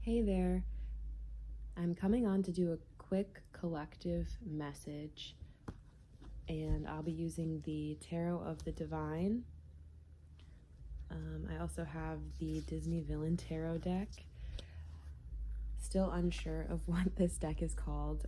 Hey there, I'm coming on to do a quick collective message, and I'll be using the Tarot of the Divine. I also have the Disney Villain Tarot deck. Still unsure of what this deck is called,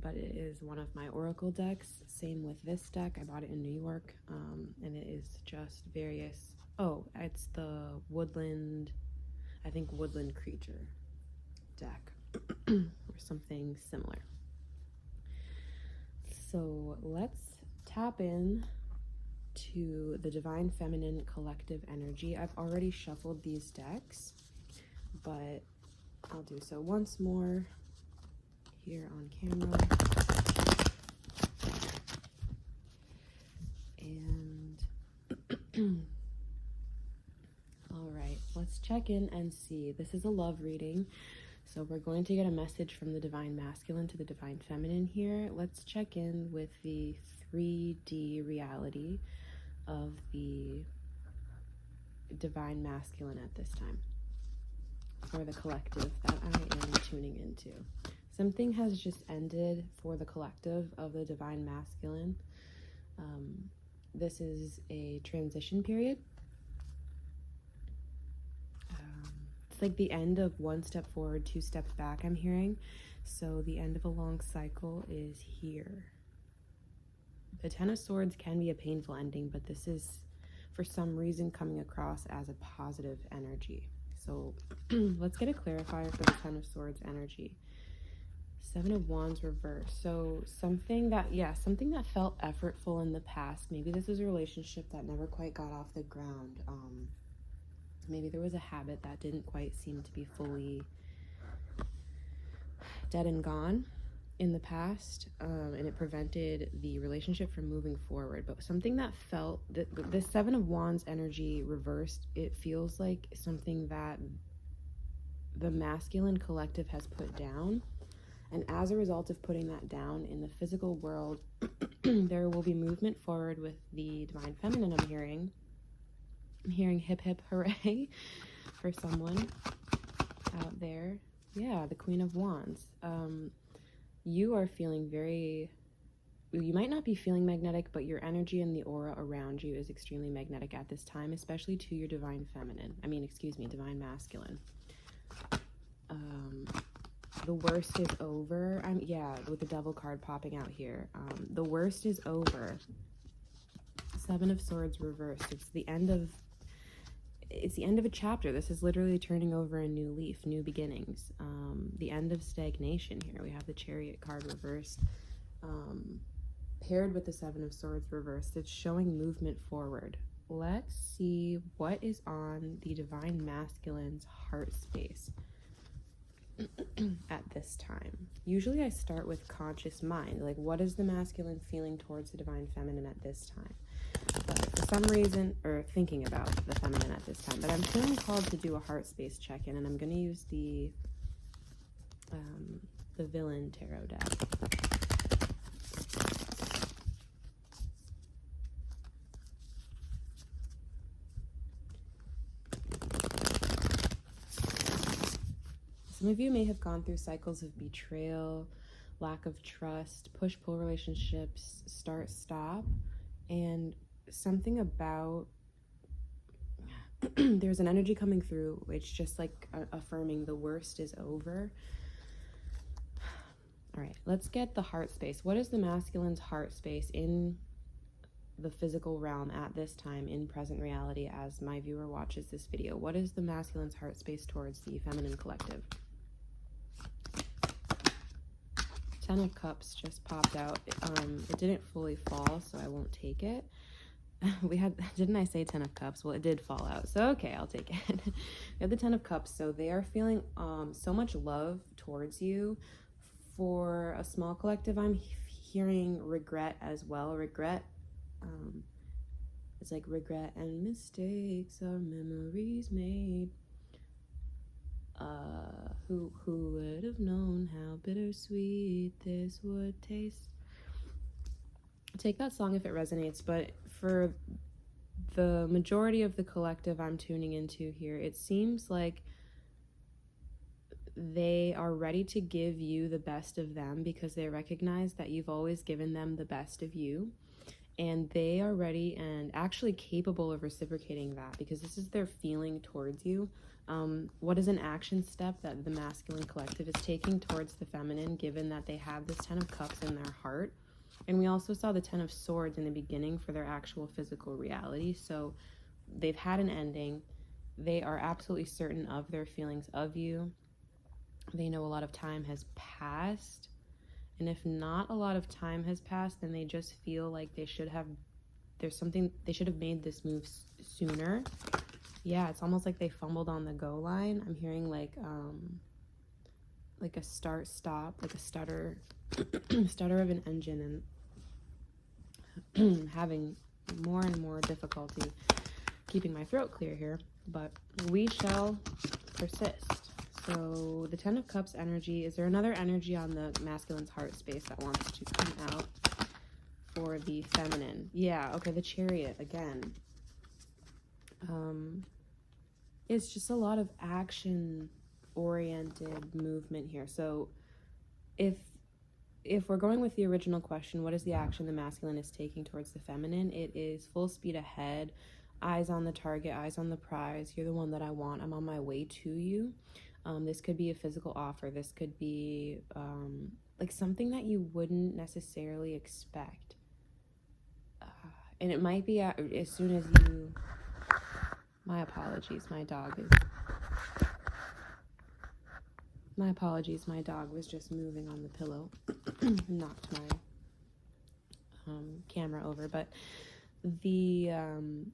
but it is one of my Oracle decks. Same with this deck. I bought it in New York, and it is just various. Oh, it's the Woodland, I think Woodland Creature deck or something similar. So let's tap in to the Divine Feminine collective energy. I've already shuffled these decks, but I'll do so once more here on camera. And all right, let's check in and see. This is a love reading. So we're going to get a message from the Divine Masculine to the Divine Feminine here. Let's check in with the 3D reality of the Divine Masculine at this time, for the collective that I am tuning into. Something has just ended for the collective of the Divine Masculine. This is a transition period. It's like the end of one step forward, two steps back, I'm hearing. So the end of a long cycle is here. The Ten of Swords can be a painful ending, but this is, for some reason, coming across as a positive energy. So let's get a clarifier for the Ten of Swords energy. Seven of Wands reverse. So something that felt effortful in the past. Maybe this is a relationship that never quite got off the ground. Maybe there was a habit that didn't quite seem to be fully dead and gone in the past, and it prevented the relationship from moving forward. But something that felt, the Seven of Wands energy reversed, it feels like something that the masculine collective has put down. And as a result of putting that down in the physical world, there will be movement forward with the Divine Feminine. I'm hearing hip hip hooray for someone out there. Yeah, the Queen of Wands. You are feeling you might not be feeling magnetic, but your energy and the aura around you is extremely magnetic at this time, especially to your Divine Masculine. The worst is over. With the Devil card popping out here. The worst is over. Seven of Swords reversed. It's the end of a chapter. This is literally turning over a new leaf, new beginnings. The end of stagnation here. We have the Chariot card reversed, paired with the Seven of Swords reversed. It's showing movement forward. Let's see what is on the Divine Masculine's heart space at this time. Usually I start with conscious mind, like what is the masculine feeling towards the Divine Feminine at this time? But for some reason, or thinking about the feminine at this time, but I'm feeling called to do a heart space check-in, and I'm going to use the Villain Tarot deck. Some of you may have gone through cycles of betrayal, lack of trust, push-pull relationships, start-stop, and something about there's an energy coming through which just like affirming the worst is over. All right, let's get the heart space. What is the masculine's heart space in the physical realm at this time in present reality as my viewer watches this video? What is the masculine's heart space towards the feminine collective? Ten of Cups just popped out. It didn't fully fall, so I won't take it. Didn't I say Ten of Cups? Well, it did fall out, so okay, I'll take it. We have the Ten of Cups, so they are feeling so much love towards you. For a small collective, I'm hearing regret as well. Regret, it's like regret and mistakes are memories made. Who would have known how bittersweet this would taste? Take that song if it resonates, but for the majority of the collective I'm tuning into here, it seems like they are ready to give you the best of them because they recognize that you've always given them the best of you. And they are ready and actually capable of reciprocating that because this is their feeling towards you. What is an action step that the masculine collective is taking towards the feminine, given that they have this 10 of Cups in their heart? And we also saw the 10 of Swords in the beginning for their actual physical reality. So they've had an ending. They are absolutely certain of their feelings of you. They know a lot of time has passed. And if not a lot of time has passed, then they just feel like they should have made this move sooner. Yeah, it's almost like they fumbled on the go line. I'm hearing like a start stop, like a stutter of an engine, and having more and more difficulty keeping my throat clear here, but we shall persist. So the 10 of Cups energy, is there another energy on the masculine's heart space that wants to come out for the feminine? Yeah, okay, the Chariot again. It's just a lot of action oriented movement here. So if we're going with the original question, what is the action the masculine is taking towards the feminine? It is full speed ahead, eyes on the target, eyes on the prize. You're the one that I want. I'm on my way to you. This could be a physical offer. This could be like something that you wouldn't necessarily expect. And it might be as soon as you... My apologies, my dog was just moving on the pillow. Knocked my camera over. But the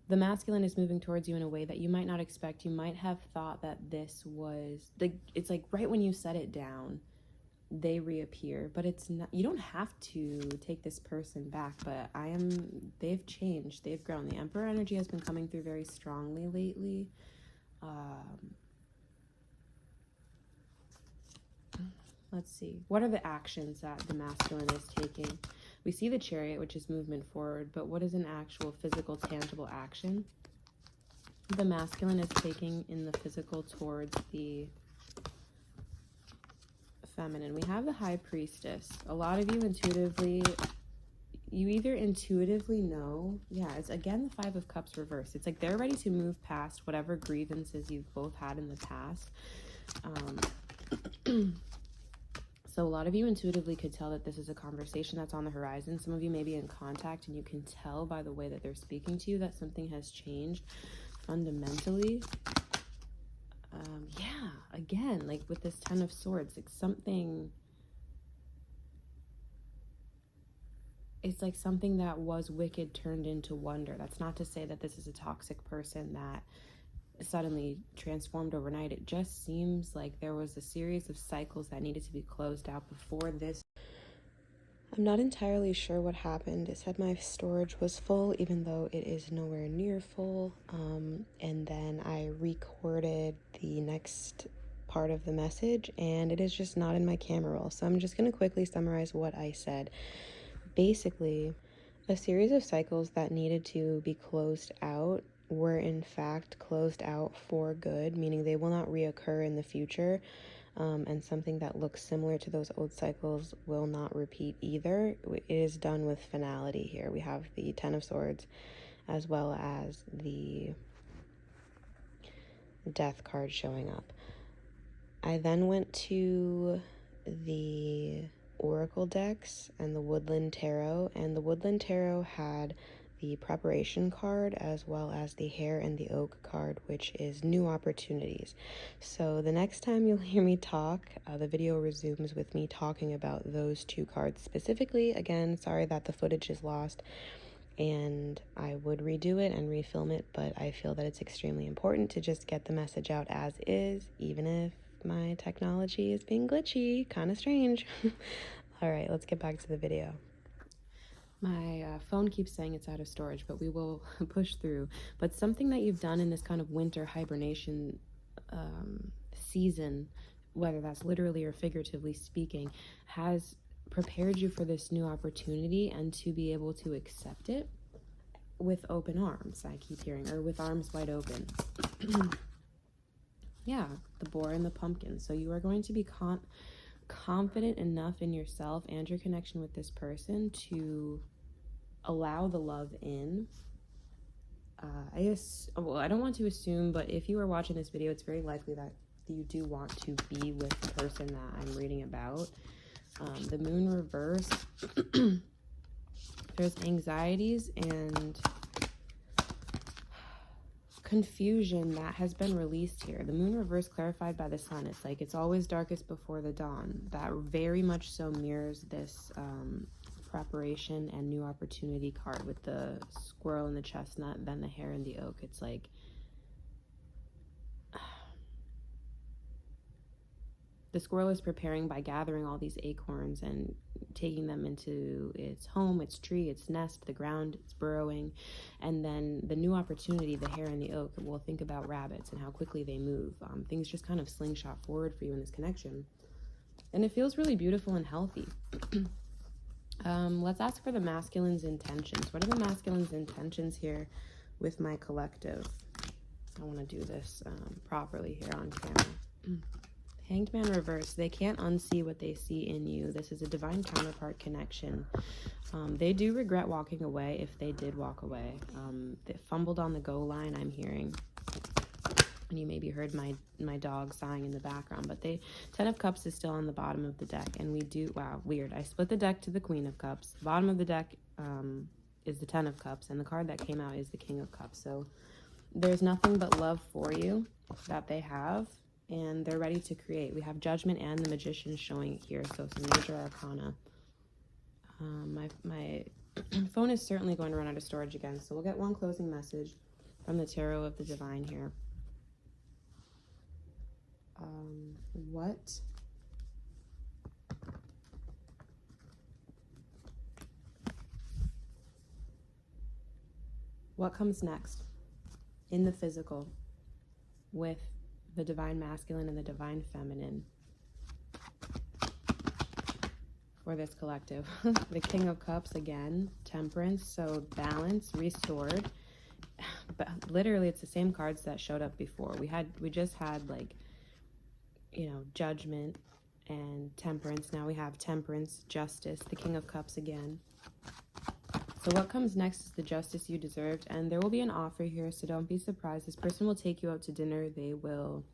masculine is moving towards you in a way that you might not expect. You might have thought that this was it's like right when you set it down, they reappear, but it's not. You don't have to take this person back, but they've changed, they've grown. The Emperor energy has been coming through very strongly lately. Let's see, what are the actions that the masculine is taking? We see the Chariot, which is movement forward, but what is an actual physical, tangible action the masculine is taking in the physical towards the feminine? We have the High Priestess. A lot of you either intuitively know, yeah, it's again the 5 of Cups reversed. It's like they're ready to move past whatever grievances you've both had in the past. So a lot of you intuitively could tell that this is a conversation that's on the horizon. Some of you may be in contact and you can tell by the way that they're speaking to you that something has changed fundamentally. Yeah, again, like with this 10 of Swords, like it's like something that was wicked turned into wonder. That's not to say that this is a toxic person that suddenly transformed overnight. It just seems like there was a series of cycles that needed to be closed out before this. I'm not entirely sure what happened. It said my storage was full, even though it is nowhere near full. And then I recorded the next part of the message, and it is just not in my camera roll. So I'm just going to quickly summarize what I said. Basically, a series of cycles that needed to be closed out were in fact closed out for good, meaning they will not reoccur in the future. And something that looks similar to those old cycles will not repeat either. It is done with finality here. We have the 10 of Swords as well as the Death card showing up. I then went to the Oracle decks and the Woodland Tarot, and the Woodland Tarot had the Preparation card as well as the Hare and the Oak card, which is new opportunities. So the next time you'll hear me talk, the video resumes with me talking about those two cards specifically. Again, sorry that the footage is lost, and I would redo it and refilm it, but I feel that it's extremely important to just get the message out as is, even if my technology is being glitchy. Kind of strange. All right, let's get back to the video. My phone keeps saying it's out of storage, but we will push through. But something that you've done in this kind of winter hibernation season, whether that's literally or figuratively speaking, has prepared you for this new opportunity and to be able to accept it with open arms, I keep hearing, or with arms wide open. Yeah, the boar and the pumpkin. So you are going to be confident enough in yourself and your connection with this person to allow the love in. I don't want to assume, but if you are watching this video, it's very likely that you do want to be with the person that I'm reading about. The moon reverse, there's anxieties and confusion that has been released here. The moon reverse clarified by the sun. It's like it's always darkest before the dawn. That very much so mirrors this preparation and new opportunity card with the squirrel and the chestnut, then the hare and the oak. It's like the squirrel is preparing by gathering all these acorns and taking them into its home, its tree, its nest, the ground, it's burrowing. And then the new opportunity, the hare and the oak, will think about rabbits and how quickly they move. Things just kind of slingshot forward for you in this connection. And it feels really beautiful and healthy. Let's ask for the masculine's intentions. What are the masculine's intentions here with my collective? I want to do this properly here on camera. Hanged Man reverse. They can't unsee what they see in you. This is a divine counterpart connection. They do regret walking away if they did walk away. They fumbled on the go line, I'm hearing. And you maybe heard my dog sighing in the background, but Ten of Cups is still on the bottom of the deck, and we do, wow, weird. I split the deck to the Queen of Cups. The bottom of the deck is the Ten of Cups, and the card that came out is the King of Cups. So there's nothing but love for you that they have, and they're ready to create. We have Judgment and the Magician showing it here, so some major arcana. My phone is certainly going to run out of storage again, so we'll get one closing message from the Tarot of the Divine here. What comes next in the physical with the Divine Masculine and the Divine Feminine for this collective? The King of Cups again, Temperance, so balance, restored. But literally it's the same cards that showed up before. We just had, like, you know, Judgment and Temperance. Now we have Temperance, Justice, the King of Cups again. So what comes next is the justice you deserved, and there will be an offer here, so don't be surprised. This person will take you out to dinner. They will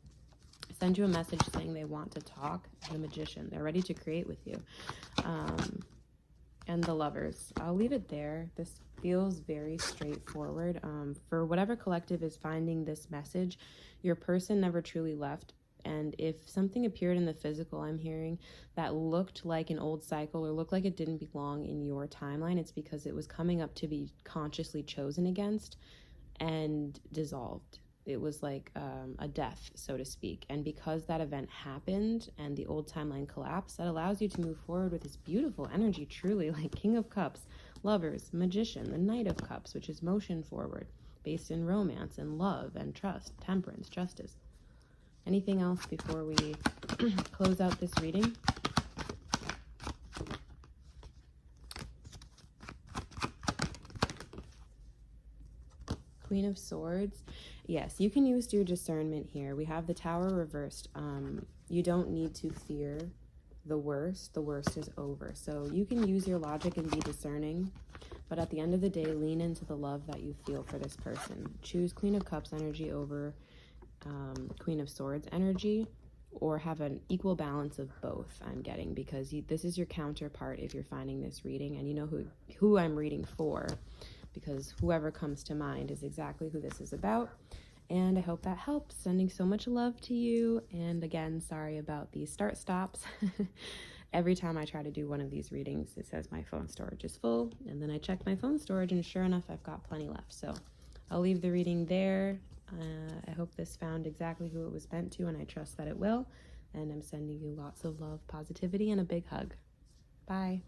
send you a message saying they want to talk. The Magician, they're ready to create with you. And the Lovers. I'll leave it there. This feels very straightforward. For whatever collective is finding this message, your person never truly left. And if something appeared in the physical, I'm hearing, that looked like an old cycle or looked like it didn't belong in your timeline, it's because it was coming up to be consciously chosen against and dissolved. It was like a death, so to speak. And because that event happened and the old timeline collapsed, that allows you to move forward with this beautiful energy, truly, like King of Cups, Lovers, Magician, the Knight of Cups, which is motion forward, based in romance and love and trust, Temperance, Justice. Anything else before we close out this reading? Queen of Swords. Yes, you can use your discernment here. We have the Tower reversed. You don't need to fear the worst. The worst is over. So you can use your logic and be discerning. But at the end of the day, lean into the love that you feel for this person. Choose Queen of Cups energy over Queen of Swords energy, or have an equal balance of both, I'm getting, because this is your counterpart if you're finding this reading, and you know who I'm reading for, because whoever comes to mind is exactly who this is about. And I hope that helps. Sending so much love to you, and again, sorry about these start stops. Every time I try to do one of these readings, it says my phone storage is full, and then I check my phone storage, and sure enough, I've got plenty left. So I'll leave the reading there. I hope this found exactly who it was meant to, and I trust that it will. And I'm sending you lots of love, positivity, and a big hug. Bye.